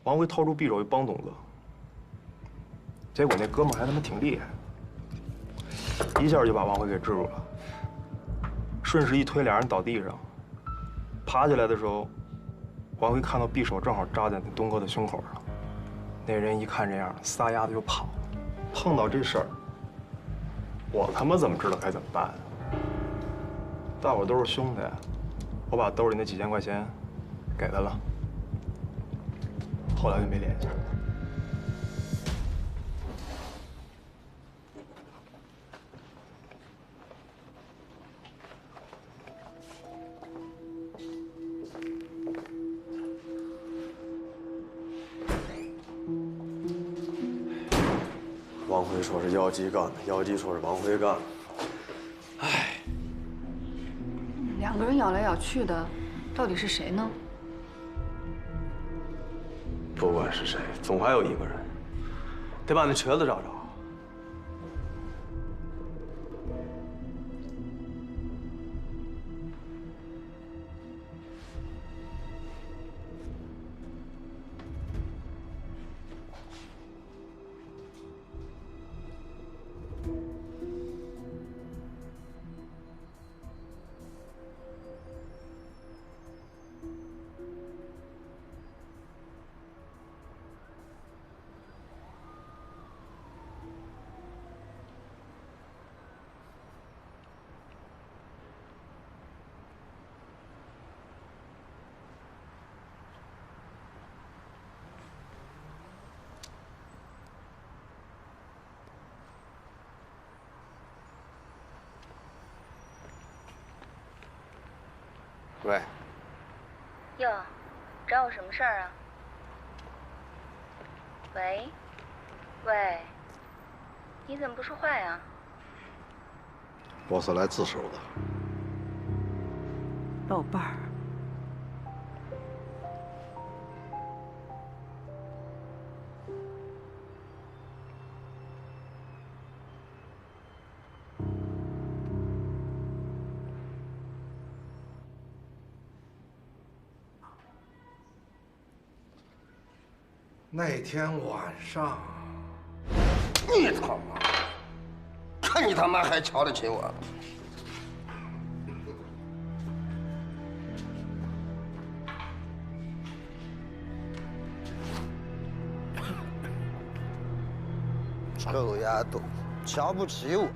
王辉掏出匕首一帮东子，结果那哥们儿还他妈挺厉害，一下就把王辉给制住了。顺势一推，俩人倒地上。爬起来的时候，王辉看到匕首正好扎在那东哥的胸口上。那人一看这样，撒丫子就跑。碰到这事儿，我他妈怎么知道该怎么办啊？大伙都是兄弟，我把兜里那几千块钱给他了，后来就没联系了。王辉说是姚吉干的，姚吉说是王辉干的。唉，两个人咬来咬去的，到底是谁呢？不管是谁，总还有一个人，得把那瘸子找着。喂，哟，找我什么事儿啊？喂，喂，你怎么不说话呀？我是来自首的。宝贝儿，那天晚上，你他妈！看你他妈还瞧得起我！臭丫头，瞧不起我！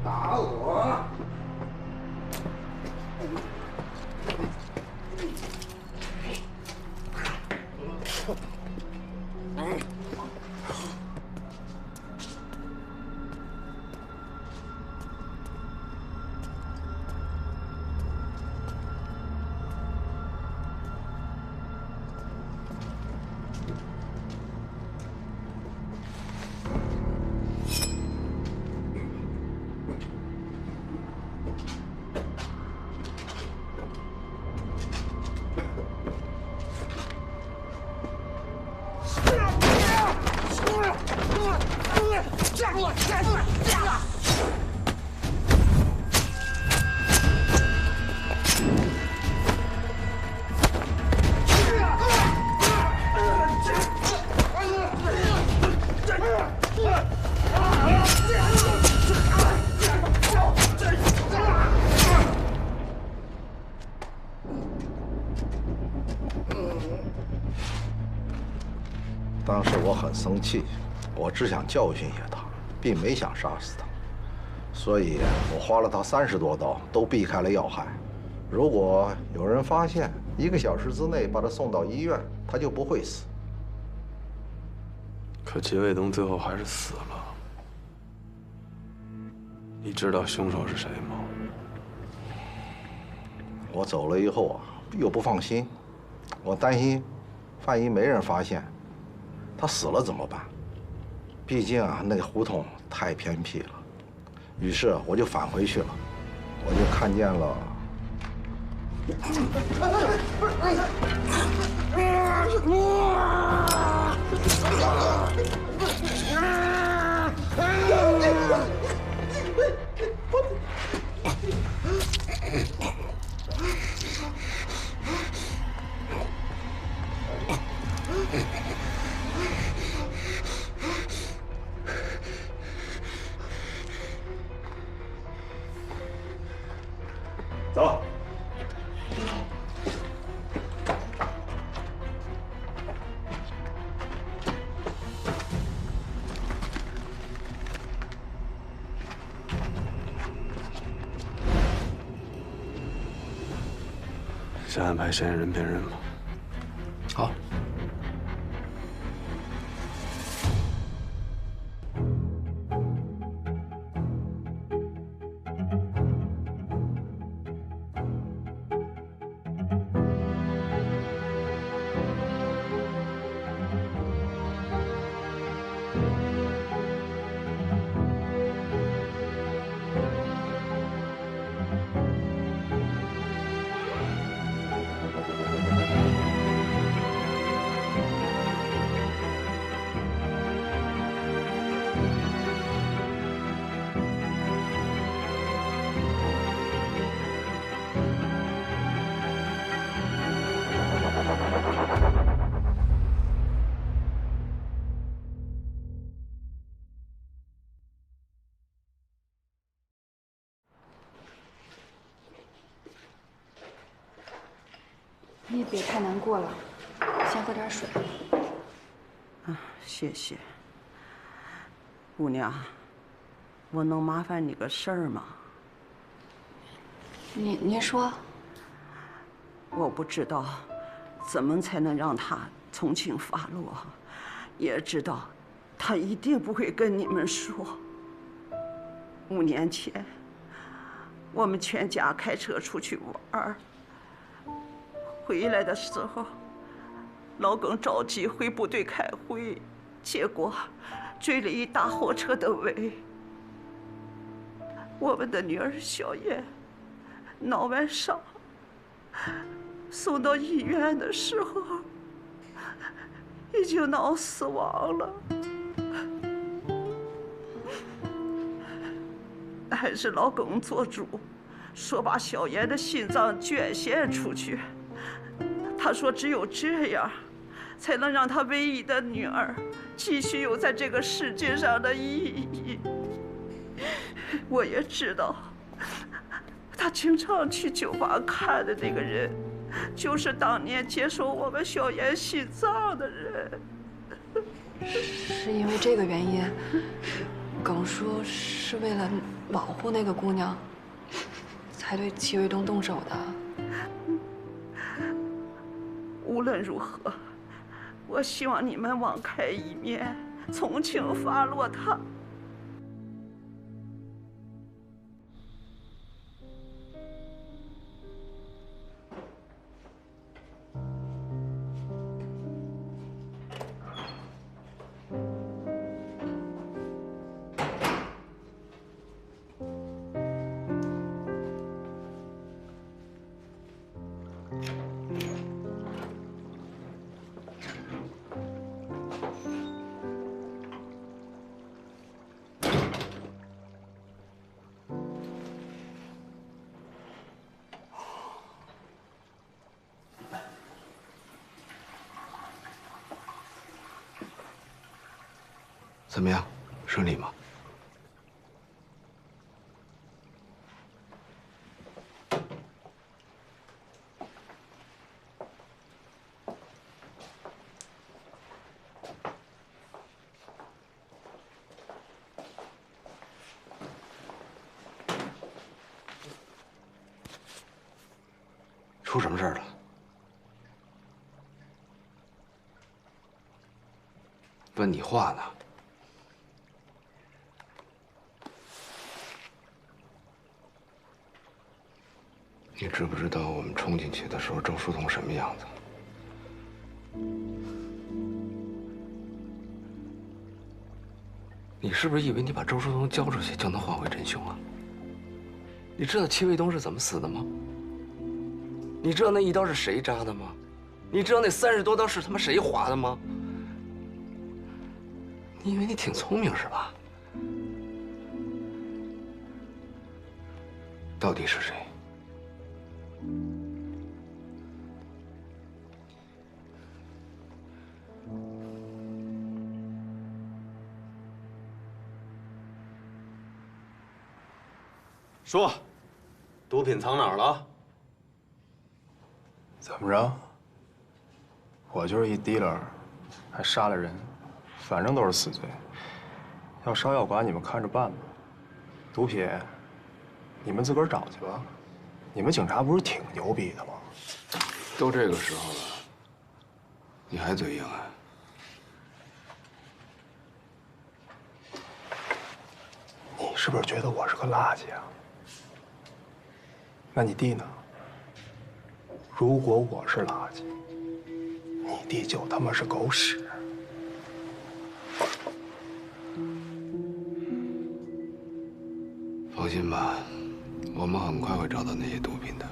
打我！当时我很生气，我只想教训一下他，并没想杀死他，所以我划了他30多刀，都避开了要害。如果有人发现，1个小时之内把他送到医院，他就不会死。可杰卫东最后还是死了。你知道凶手是谁吗？我走了以后啊，又不放心，我担心，万一没人发现，他死了怎么办？毕竟啊，那个胡同太偏僻了，于是我就返回去了，我就看见了。走。先安排嫌疑人辨认吧。好。你也别太难过了，先喝点水。啊，谢谢。姑娘，我能麻烦你个事儿吗？您说。我不知道怎么才能让他从轻发落，也知道他一定不会跟你们说。5年前，我们全家开车出去玩儿。回来的时候，老耿着急回部队开会，结果追了一大货车的尾。我们的女儿小燕脑外伤，送到医院的时候已经脑死亡了。还是老耿做主，说把小燕的心脏捐献出去。他说只有这样，才能让他唯一的女儿继续有在这个世界上的意义。我也知道，他经常去酒吧看的那个人，就是当年接收我们小燕心脏的人。是因为这个原因，耿叔是为了保护那个姑娘，才对齐卫东动手的。无论如何，我希望你们网开一面，从轻发落他。怎么样，顺利吗？出什么事儿了？问你话呢。你知不知道我们冲进去的时候，周书彤什么样子？你是不是以为你把周书东交出去就能换回真凶啊？你知道戚卫东是怎么死的吗？你知道那一刀是谁扎的吗？你知道那30多刀是他妈谁划的吗？你以为你挺聪明是吧？到底是谁？说，毒品藏哪儿了？怎么着？我就是一 dealer， 还杀了人，反正都是死罪。要烧药馆，你们看着办吧。毒品，你们自个儿找去吧。你们警察不是挺牛逼的吗？都这个时候了，你还嘴硬啊？你是不是觉得我是个垃圾啊？那你弟呢？如果我是垃圾，你弟就他妈是狗屎。放心吧，我们很快会找到那些毒品的。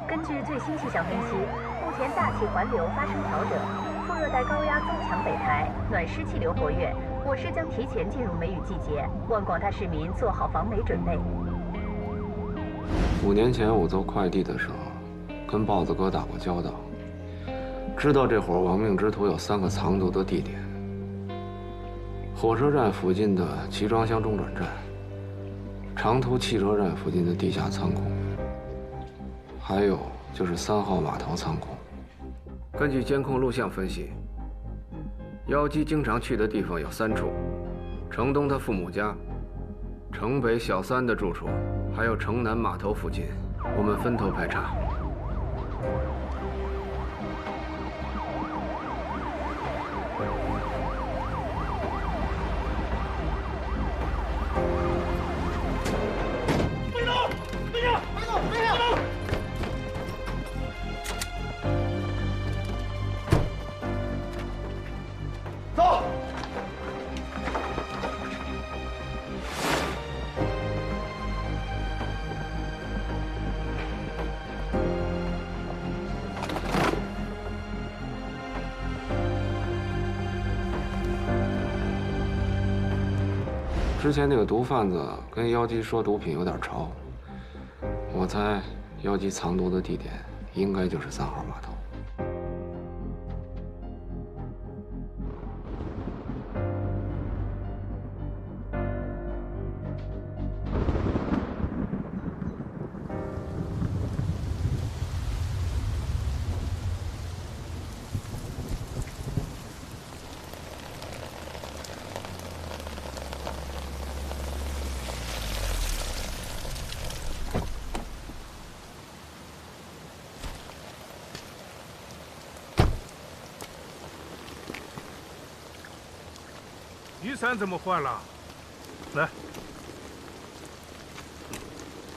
根据最新气象分析，目前大气环流发生调整，副热带高压增强北抬，暖湿气流活跃，我市将提前进入梅雨季节，望广大市民做好防梅准备。5年前我做快递的时候，跟豹子哥打过交道，知道这伙亡命之徒有3个藏毒的地点：火车站附近的集装箱中转站，长途汽车站附近的地下仓库。还有就是3号码头仓库。根据监控录像分析，妖姬经常去的地方有3处：城东他父母家、城北小三的住处，还有城南码头附近。我们分头排查。之前那个毒贩子跟妖姬说毒品有点潮，我猜妖姬藏毒的地点应该就是3号码头。雨伞怎么换了？来，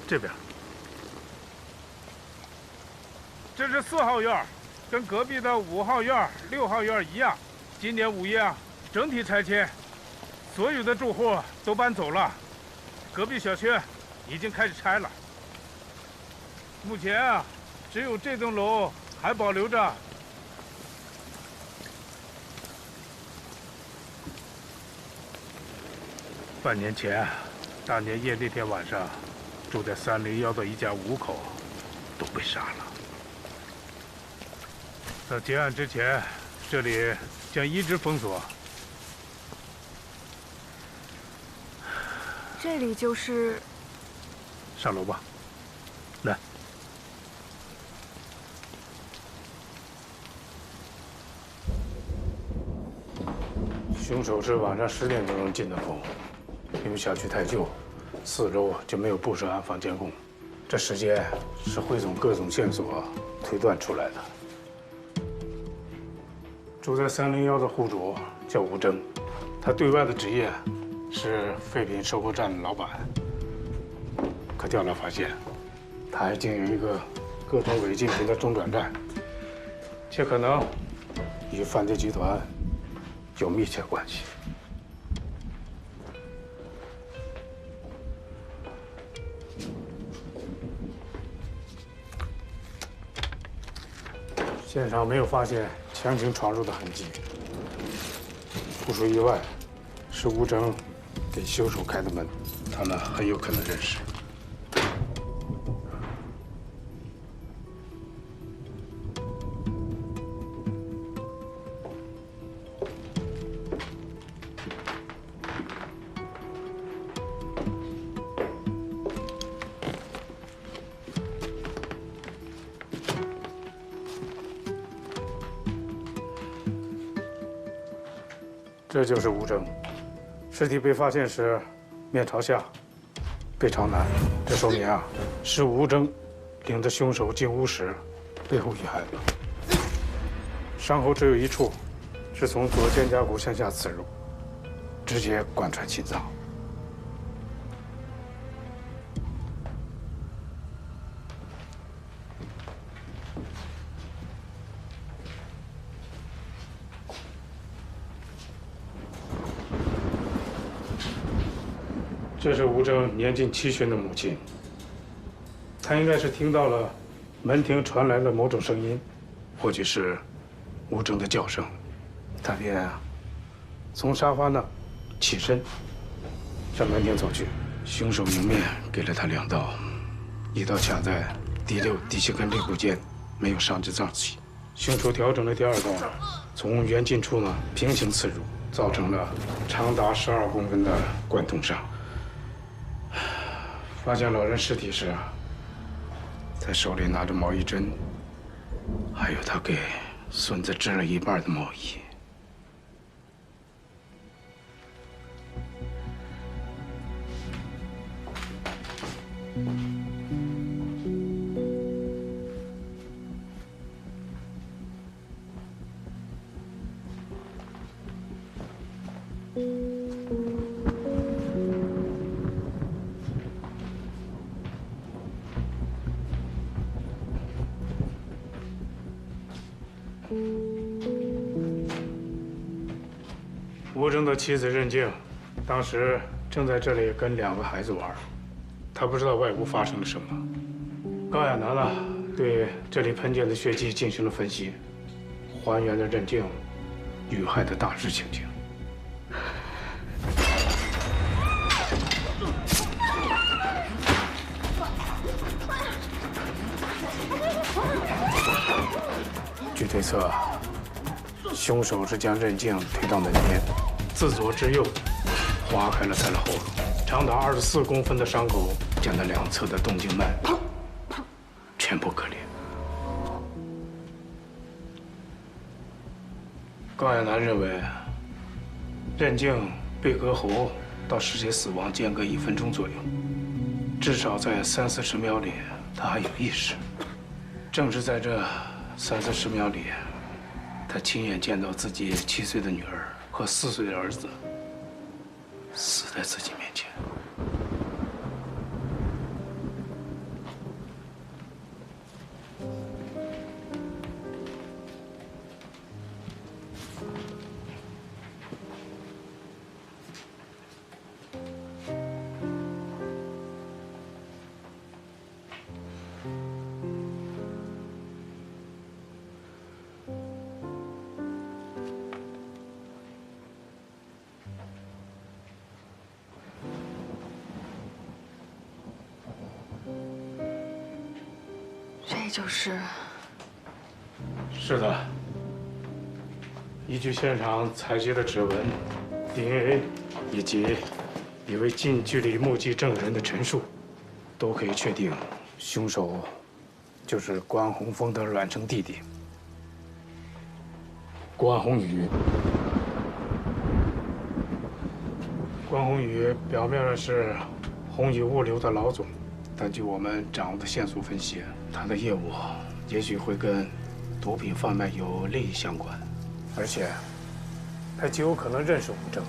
这边。这是4号院，跟隔壁的5号院、6号院一样。今年5月啊，整体拆迁，所有的住户都搬走了。隔壁小区已经开始拆了。目前啊，只有这栋楼还保留着。半年前，大年夜那天晚上，住在301的一家5口都被杀了。在结案之前，这里将一直封锁。这里就是。上楼吧，来。凶手是晚上10点钟进的屋，因为小区太旧，4周就没有布设安防监控，这时间是汇总各种线索推断出来的。住在301的户主叫吴征，他对外的职业是废品收购站的老板。可调查发现，他还经营一个各种违禁品的中转站，且可能与犯罪集团有密切关系。现场没有发现强行闯入的痕迹，不出意外，是吴征给凶手开的门，他们很有可能认识。这就是吴征，尸体被发现时面朝下，背朝南，这说明是吴征领着凶手进屋时背后遇害的。伤口只有一处，是从左肩胛骨向下刺入，直接贯穿心脏。这是吴征年近70的母亲，她应该是听到了门厅传来的某种声音，或许是吴征的叫声，她便从沙发那起身向门厅走去。凶手迎面给了她2刀，一刀卡在第6、第7根肋骨间，没有伤及脏器。凶手调整了第2刀，从圆颈处呢平行刺入，造成了长达12公分的贯通伤。发现老人尸体时，他手里拿着毛衣针，还有他给孙子织了一半的毛衣。吴征的妻子任静，当时正在这里跟2个孩子玩，她不知道外屋发生了什么。高亚楠呢，对这里喷溅的血迹进行了分析，还原了任静遇害的大致情景。据推测，凶手是将任静推到门边，自左至右划开了他的喉咙，长达24公分的伤口将他2侧的动静脉全部割裂。高亚楠认为，任静被割喉到尸体死亡间隔1分钟左右，至少在30、40秒里，他还有意识。正是在这30、40秒里，他亲眼见到自己7岁的女儿和4岁的儿子死在自己面前。就是。是的。依据现场采集的指纹、DNA 以及一位近距离目击证人的陈述，都可以确定，凶手就是关宏峰的卵生弟弟关宏宇。关宏宇表面上是宏宇物流的老总，但据我们掌握的线索分析，他的业务也许会跟毒品贩卖有利益相关，而且他极有可能认识吴征。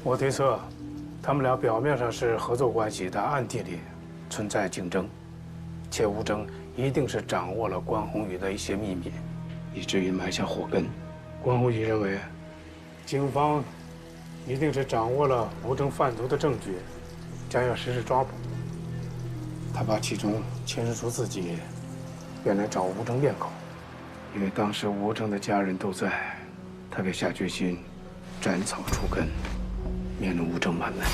我推测，他们俩表面上是合作关系，但暗地里存在竞争，且吴征一定是掌握了关宏宇的一些秘密，以至于埋下祸根。关宏宇认为，警方一定是掌握了吴征贩毒的证据，将要实施抓捕。他把其中牵涉出自己便来找吴征练口，因为当时吴征的家人都在，他便下决心斩草除根，免了吴征满门。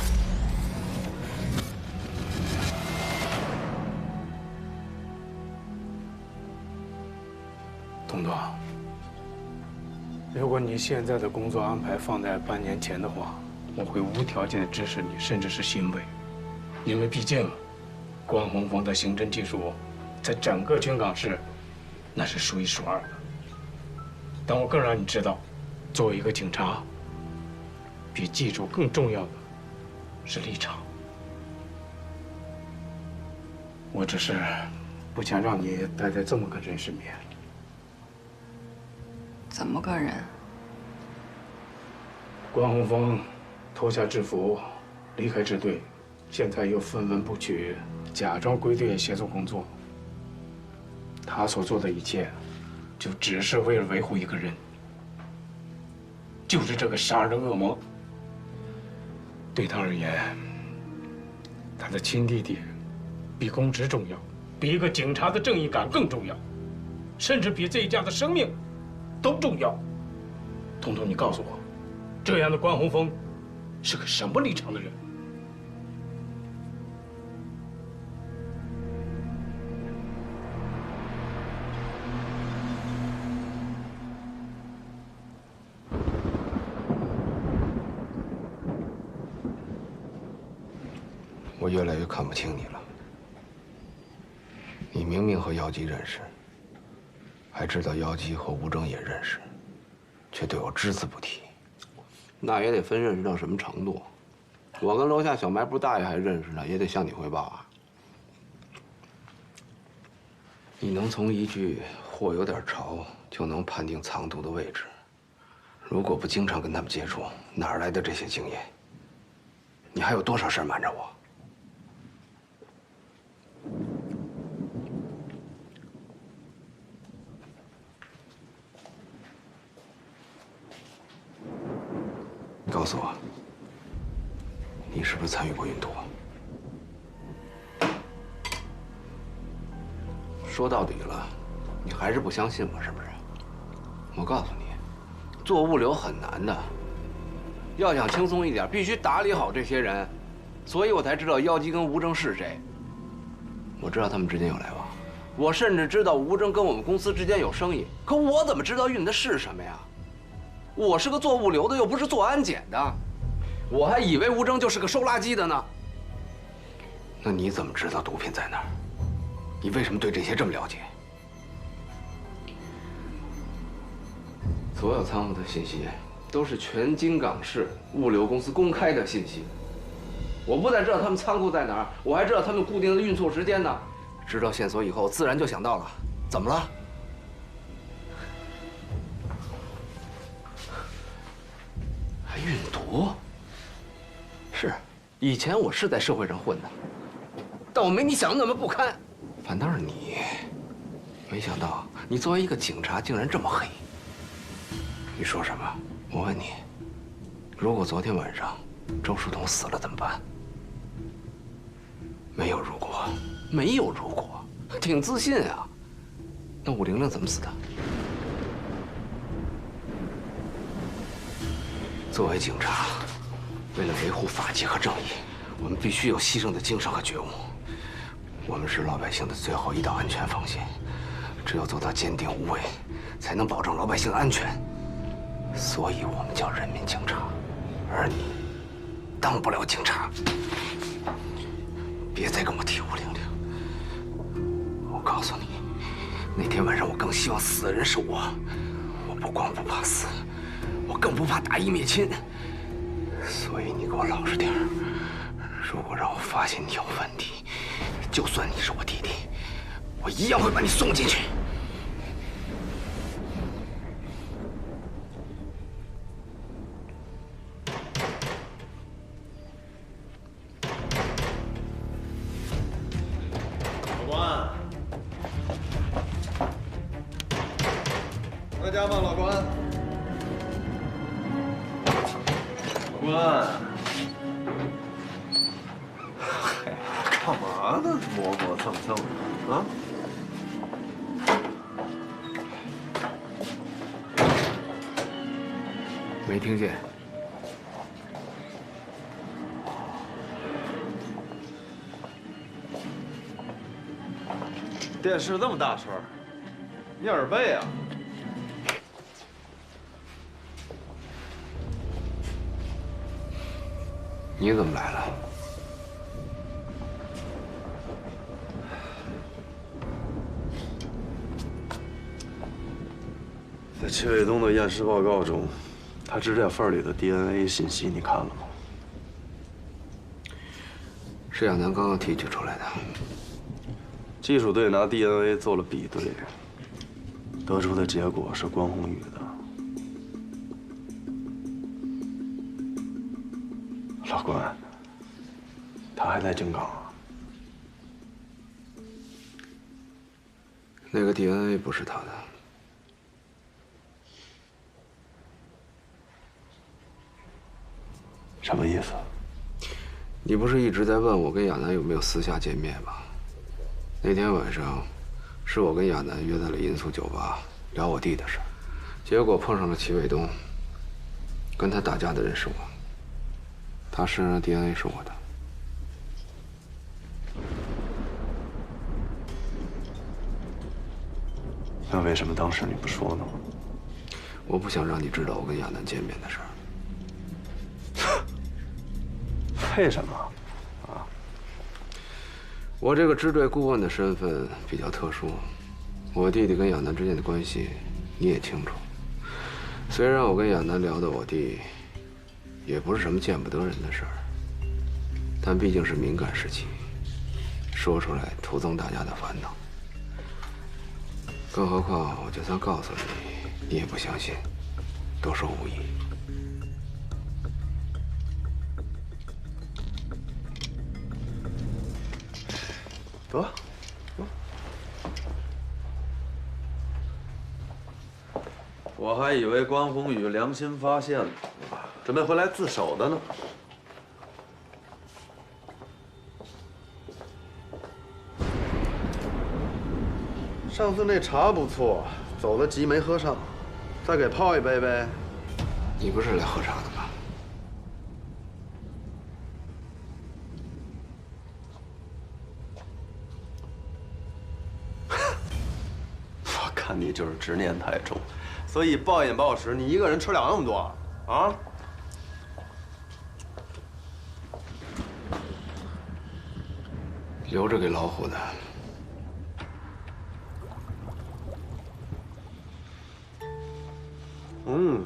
东东，如果你现在的工作安排放在半年前的话，我会无条件的支持你，甚至是欣慰，因为毕竟关宏峰的刑侦技术在整个军港市那是数一数二的。但我更让你知道，作为一个警察，比技术更重要的是立场。我只是不想让你待在这么个人身边。怎么个人？关宏峰脱下制服，离开支队，现在又分文不取，假装归队协助工作。他所做的一切，就只是为了维护一个人，就是这个杀人的恶魔。对他而言，他的亲弟弟比公职重要，比一个警察的正义感更重要，甚至比这一家的生命都重要。彤彤，你告诉我，这样的关宏峰是个什么立场的人？我越来越看不清你了。你明明和姚基认识，还知道姚基和吴征也认识，却对我只字不提。那也得分认识到什么程度。我跟楼下小卖部大爷还认识呢，也得向你汇报啊。你能从一句“货有点潮”就能判定藏毒的位置，如果不经常跟他们接触，哪儿来的这些经验？你还有多少事儿瞒着我？告诉我，你是不是参与过运毒？说到底了，你还是不相信我，是不是？我告诉你，做物流很难的，要想轻松一点，必须打理好这些人。所以我才知道姚基跟吴征是谁。我知道他们之间有来往，我甚至知道吴征跟我们公司之间有生意。可我怎么知道运的是什么呀？我是个做物流的，又不是做安检的，我还以为吴征就是个收垃圾的呢。那你怎么知道毒品在哪儿？你为什么对这些这么了解？所有仓库的信息都是全京港市物流公司公开的信息。我不但知道他们仓库在哪儿，我还知道他们固定的运送时间呢。知道线索以后，自然就想到了，怎么了？还运毒？是，以前我是在社会上混的，但我没你想的那么不堪。反倒是你，没想到你作为一个警察竟然这么黑。你说什么？我问你，如果昨天晚上周书彤死了怎么办？没有如果，没有如果，挺自信啊。那武玲玲怎么死的？作为警察，为了维护法纪和正义，我们必须有牺牲的精神和觉悟。我们是老百姓的最后一道安全防线，只有做到坚定无畏，才能保证老百姓安全。所以我们叫人民警察，而你当不了警察。别再跟我提500。我告诉你，那天晚上我更希望死的人是我。我不光不怕死，我更不怕打一灭亲。所以你给我老实点儿。如果让我发现你有问题，就算你是我弟弟，我一样会把你送进去。老关，在家吗？老关，老关。 干嘛呢？磨磨蹭蹭的啊！没听见。电视那么大声，你耳背啊？你怎么来了？ 在戚卫东的验尸报告中，他指甲缝里的 DNA 信息你看了吗？是亚楠刚刚提取出来的。技术队拿 DNA 做了比对，得出的结果是关宏宇的。老关，他还在京港啊？那个 DNA 不是他的。 什么意思？你不是一直在问我跟亚楠有没有私下见面吗？那天晚上，是我跟亚楠约在了银宿酒吧聊我弟的事儿，结果碰上了齐卫东。跟他打架的人是我，他身上的 DNA 是我的。那为什么当时你不说呢？我不想让你知道我跟亚楠见面的事儿。 为什么？啊？我这个支队顾问的身份比较特殊，我弟弟跟亚楠之间的关系你也清楚。虽然我跟亚楠聊的我弟，也不是什么见不得人的事儿，但毕竟是敏感时期，说出来徒增大家的烦恼。更何况，我就算告诉你，你也不相信，多说无益。 得，我还以为关宏宇良心发现了，准备回来自首的呢。上次那茶不错，走得急没喝上，再给泡一杯呗。你不是来喝茶的吗？我看你就是执念太重，所以暴饮暴食，你一个人吃了那么多啊？留着给老虎的。嗯。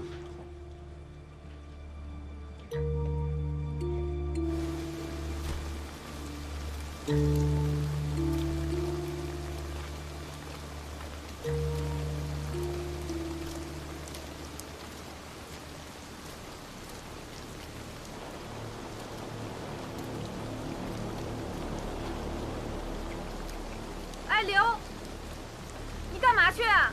哎，刘，你干嘛去啊？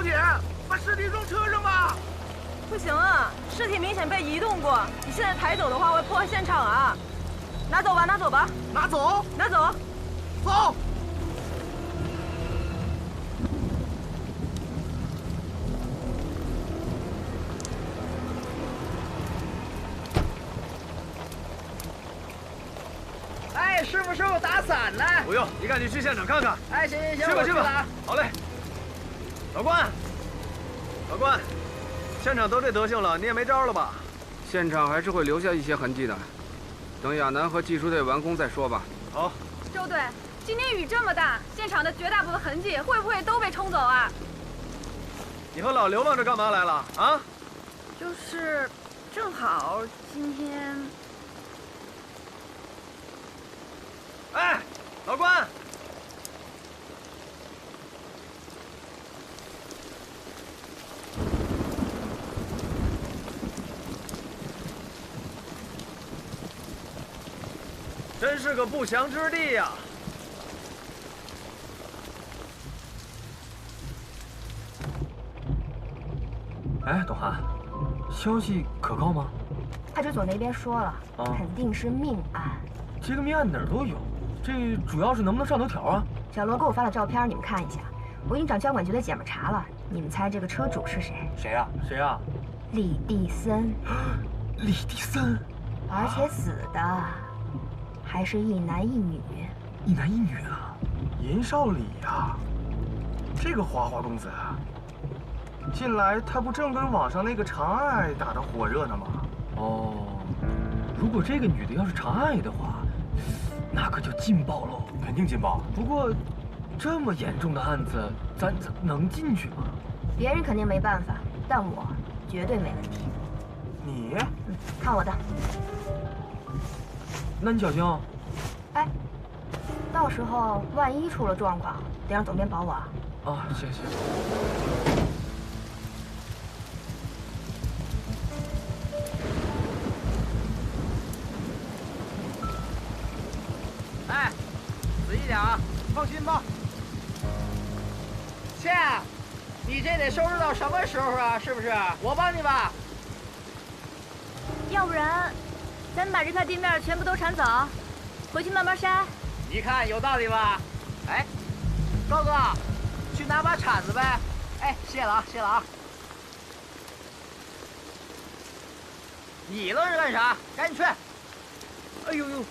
姐，把尸体装车上吧。不行啊，尸体明显被移动过，你现在抬走的话会破坏现场啊。拿走吧，拿走吧。拿走？拿走。走。 哎，师傅，打伞呢？不用，你赶紧去现场看看。哎，行，去吧去吧。好嘞。老关，老关，现场都这德行了，你也没招了吧？现场还是会留下一些痕迹的，等亚楠和技术队完工再说吧。好。周队，今天雨这么大，现场的绝大部分痕迹会不会都被冲走啊？你和老刘往这干嘛来了啊？就是，正好今天。 哎，老关，真是个不祥之地呀！哎，董涵，消息可靠吗？派出所那边说了，肯定是命案。这个命案哪儿都有。 这主要是能不能上头条啊？小罗给我发了照片，你们看一下。我已经找交管局的姐们查了，你们猜这个车主是谁？谁呀？谁呀？李地森。李地森，而且死的还是一男一女。一男一女啊？银少礼呀，这个花花公子，近来他不正跟网上那个长爱打得火热呢吗？哦，如果这个女的要是长爱的话。 那可就劲爆喽，肯定劲爆。不过，这么严重的案子，咱能进去吗？别人肯定没办法，但我绝对没问题。你？看我的。那你小心哦。哎，到时候万一出了状况，得让总编保我啊。啊，行。哎，仔细点啊，放心吧。倩，你这得收拾到什么时候啊？是不是？我帮你吧。要不然，咱们把这块地面全部都铲走，回去慢慢筛。你看有道理吧？哎，高哥，去拿把铲子呗。哎，谢了啊，谢了啊。你愣是干啥？赶紧去！哎呦呦，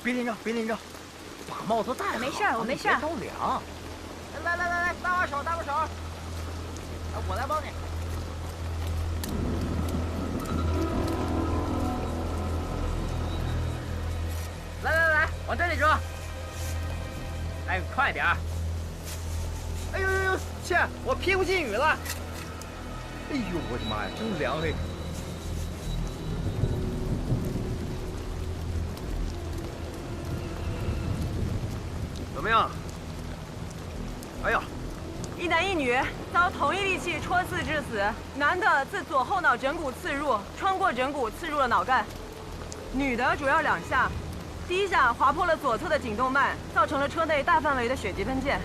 别淋着，别淋着，把帽子戴好。没事，我没事。别着凉。来，搭把手，搭把手。我来帮你。来，往这里折。哎，快点。哎呦，切，我屁股进雨了。哎呦，我的妈呀，真凉嘿！怎么样？哎呀，一男一女遭同一利器戳刺致死，男的自左后脑枕骨刺入，穿过枕骨刺入了脑干；女的主要2下，第1下划破了左侧的颈动脉，造成了车内大范围的血迹喷溅；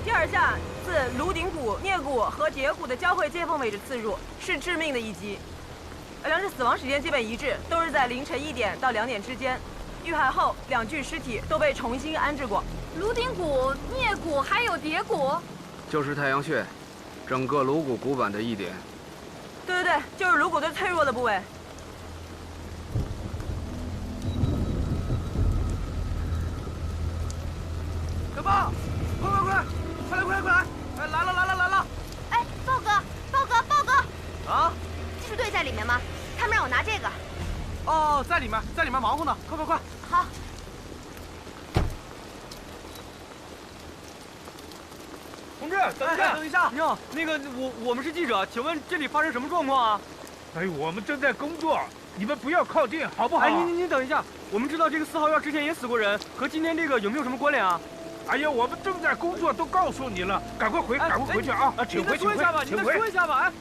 第2下自颅顶骨、颞骨和蝶骨的交汇接缝位置刺入，是致命的一击。2者死亡时间基本一致，都是在凌晨1点到2点之间。遇害后，2具尸体都被重新安置过。颅顶骨、颞骨还有蝶骨，就是太阳穴，整个颅骨骨板的一点。对，就是颅骨最脆弱的部位。小豹，快来！哎，来了！哎，豹哥！啊？技术队在里面吗？他们让我拿这个。哦，在里面忙活呢，快！好。同志，等一下！你好，那个我们是记者，请问这里发生什么状况啊？哎，我们正在工作，你们不要靠近，好不好？哎，您等一下，我们知道这个4号院之前也死过人，和今天这个有没有什么关联啊？哎呀，我们正在工作，都告诉你了，赶快回去啊！请回，您再说一下吧，哎。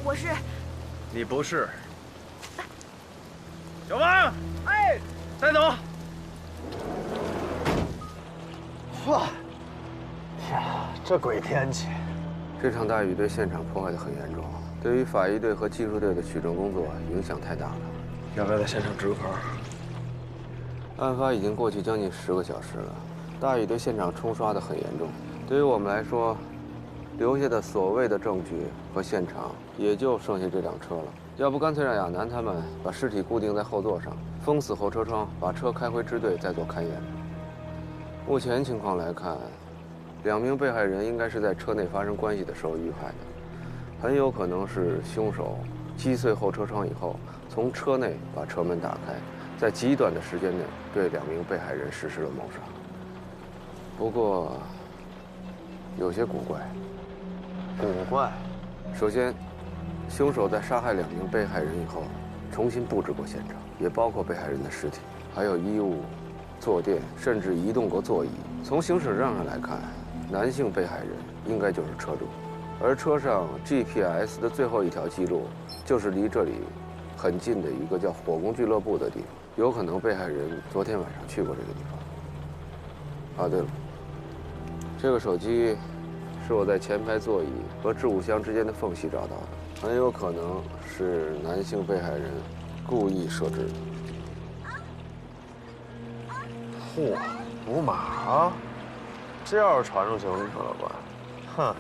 我是。你不是。小王，哎，带走。哇！天啊，这鬼天气！这场大雨对现场破坏得很严重，对于法医队和技术队的取证工作影响太大了。要不要在现场值个班？案发已经过去将近10个小时了，大雨对现场冲刷得很严重。对于我们来说，留下的所谓的证据和现场也就剩下这辆车了。要不干脆让亚楠他们把尸体固定在后座上，封死后车窗，把车开回支队再做勘验。目前情况来看，2名被害人应该是在车内发生关系的时候遇害的，很有可能是凶手击碎后车窗以后，从车内把车门打开，在极短的时间内对2名被害人实施了谋杀。不过，有些古怪。古怪。首先，凶手在杀害2名被害人以后，重新布置过现场，也包括被害人的尸体，还有衣物、坐垫，甚至移动过座椅。从行驶证上来看，男性被害人应该就是车主，而车上 GPS 的最后一条记录就是离这里很近的一个叫火宫俱乐部的地方，有可能被害人昨天晚上去过这个地方。啊，对了，这个手机是我在前排座椅和置物箱之间的缝隙找到的，很有可能是男性被害人故意设置的。嚯，五码啊！这要是传出去，你可管！哼！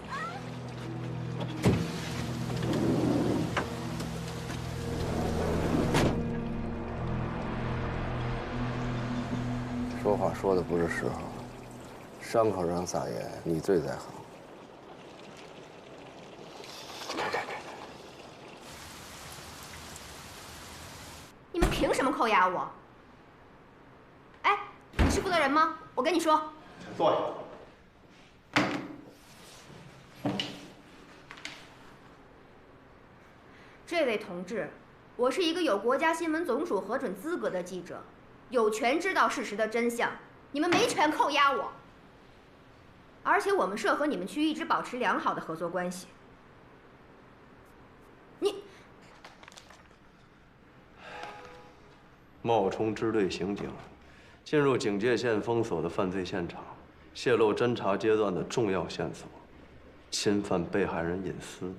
说话说的不是时候，伤口上撒盐，你最在行。你们凭什么扣押我？哎，你是负责人吗？我跟你说，请坐下。这位同志，我是一个有国家新闻总署核准资格的记者，有权知道事实的真相。你们没权扣押我。而且我们社和你们区一直保持良好的合作关系。冒充支队刑警，进入警戒线封锁的犯罪现场，泄露侦查阶段的重要线索，侵犯被害人隐私，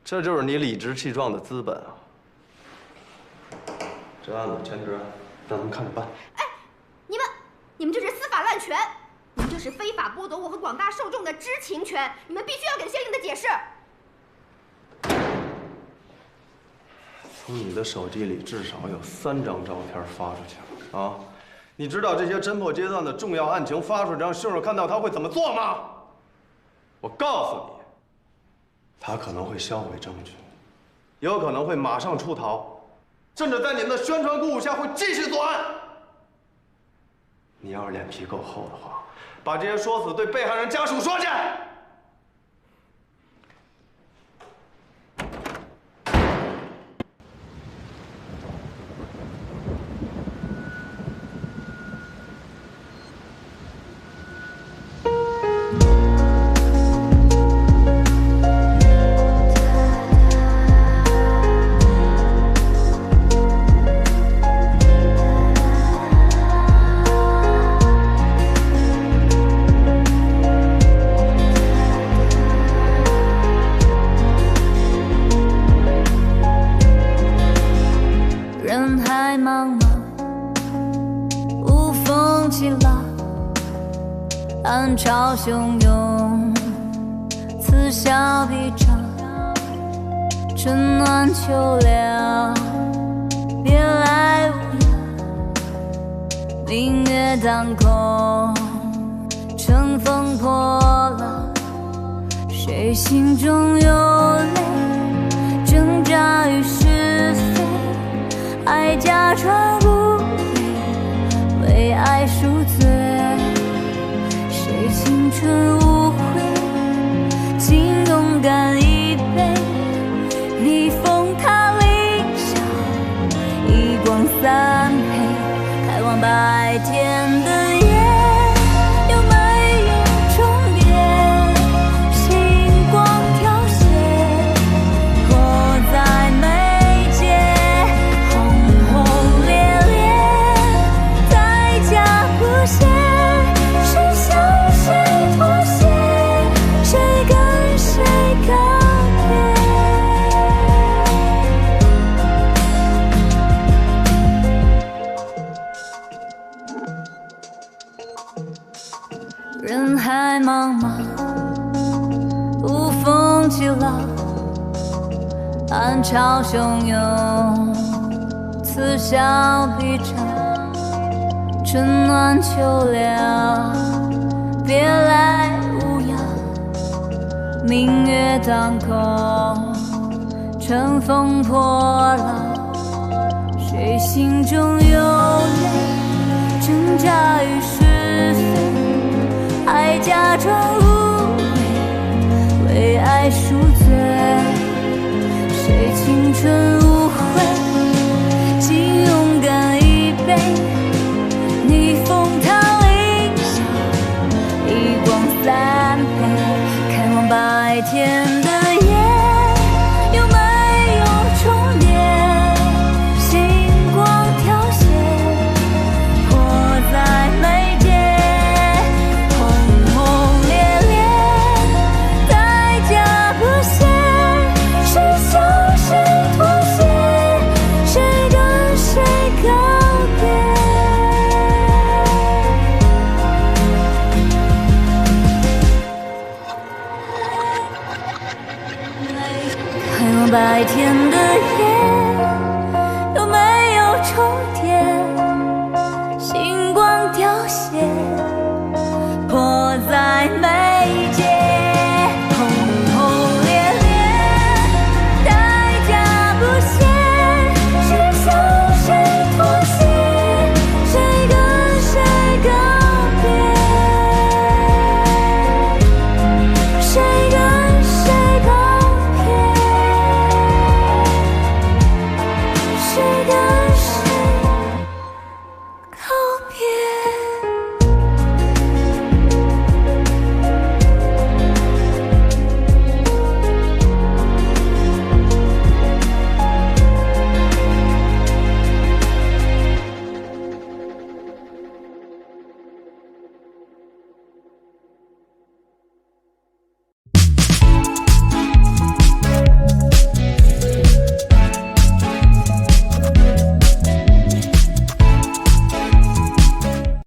这就是你理直气壮的资本啊！这案子前职，让他们看着办。哎，你们这是司法滥权，你们这是非法剥夺我和广大受众的知情权，你们必须要给相应的解释。从你的手机里至少有3张照片发出去了啊！你知道这些侦破阶段的重要案情发出去，让凶手看到他会怎么做吗？我告诉你，他可能会销毁证据，也有可能会马上出逃，甚至在你们的宣传鼓舞下会继续作案。你要是脸皮够厚的话，把这些说辞对被害人家属说去。暗潮汹涌，此消彼长，春暖秋凉，别来无恙，明月当空，乘风破浪，谁心中有泪，挣扎于是非，爱假装不美，为爱赎罪。谁青春无悔，请勇敢一杯，逆风踏理想，一光三配，开往白天的夜，有没有终点？星光跳人海茫茫，无风起浪，暗潮汹涌，此消彼长，春暖秋凉，别来无恙，明月当空，乘风破浪，谁心中有泪，挣扎于是非，还假装无畏，为爱赎罪，谁青春无悔，竟勇敢一杯，逆风踏理想，一光三倍，看望白天的夜，有没有重叠，星光凋谢，迫在眉间，轰轰烈烈，代价不屑，谁向谁妥协，谁跟谁告别。看望白天的夜，有没有重叠，星光凋谢，迫在眉